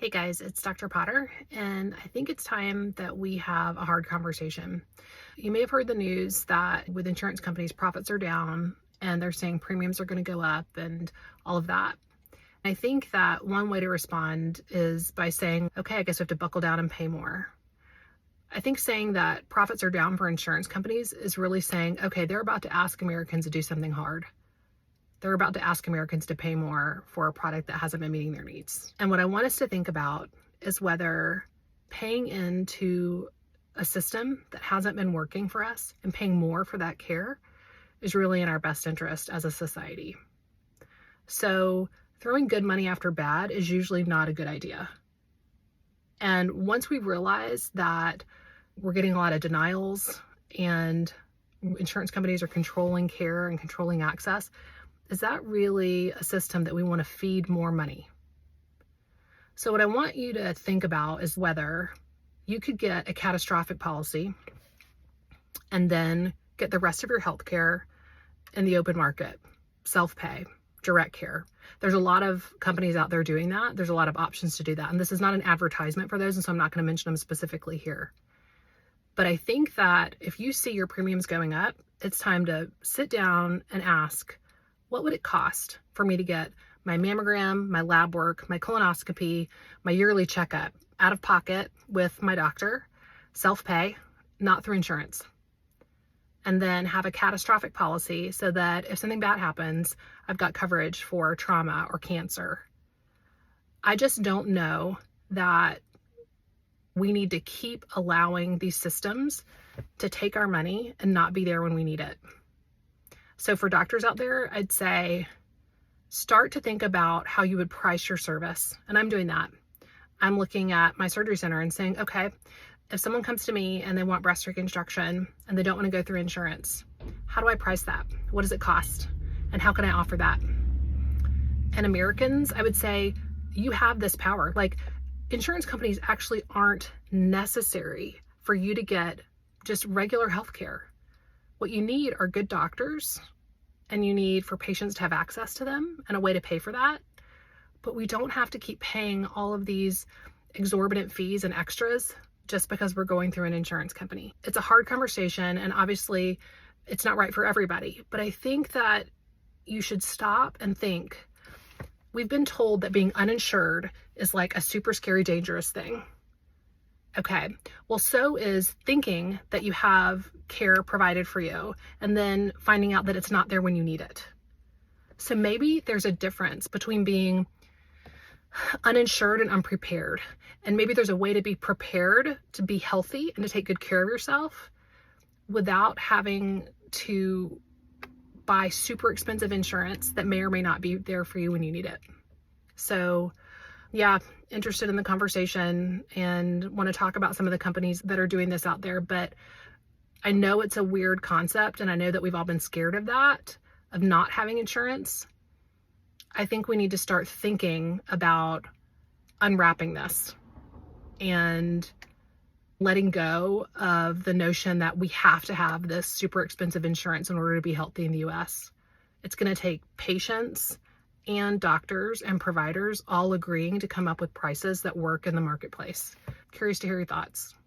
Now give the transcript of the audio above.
Hey guys, it's Dr. Potter, and I think it's time that we have a hard conversation. You may have heard the news that with insurance companies, profits are down and they're saying premiums are going to go up and all of that. I think that one way to respond is by saying, okay, I guess we have to buckle down and pay more. I think saying that profits are down for insurance companies is really saying, okay, they're about to ask Americans to do something hard. They're about to ask Americans to pay more for a product that hasn't been meeting their needs. And what I want us to think about is whether paying into a system that hasn't been working for us and paying more for that care is really in our best interest as a society. So throwing good money after bad is usually not a good idea. And once we realize that we're getting a lot of denials and insurance companies are controlling care and controlling access, is that really a system that we want to feed more money? So what I want you to think about is whether you could get a catastrophic policy and then get the rest of your health care in the open market, self-pay, direct care. There's a lot of companies out there doing that. There's a lot of options to do that. And this is not an advertisement for those, and so I'm not going to mention them specifically here. But I think that if you see your premiums going up, it's time to sit down and ask, what would it cost for me to get my mammogram, my lab work, my colonoscopy, my yearly checkup out of pocket with my doctor, self-pay, not through insurance? And then have a catastrophic policy so that if something bad happens, I've got coverage for trauma or cancer. I just don't know that we need to keep allowing these systems to take our money and not be there when we need it. So for doctors out there, I'd say start to think about how you would price your service. And I'm doing that. I'm looking at my surgery center and saying, okay, if someone comes to me and they want breast reconstruction and they don't want to go through insurance, how do I price that? What does it cost? And how can I offer that? And Americans, I would say, you have this power. Like, insurance companies actually aren't necessary for you to get just regular health care. What you need are good doctors, and you need for patients to have access to them and a way to pay for that. But we don't have to keep paying all of these exorbitant fees and extras just because we're going through an insurance company. It's a hard conversation, and obviously it's not right for everybody. But I think that you should stop and think. We've been told that being uninsured is like a super scary, dangerous thing. Okay, well, so is thinking that you have care provided for you and then finding out that it's not there when you need it. So maybe there's a difference between being uninsured and unprepared. And maybe there's a way to be prepared to be healthy and to take good care of yourself without having to buy super expensive insurance that may or may not be there for you when you need it. So yeah, interested in the conversation and want to talk about some of the companies that are doing this out there. But I know it's a weird concept, and I know that we've all been scared of that, of not having insurance. I think we need to start thinking about unwrapping this and letting go of the notion that we have to have this super expensive insurance in order to be healthy in the US. It's going to take patients and doctors and providers all agreeing to come up with prices that work in the marketplace. Curious to hear your thoughts.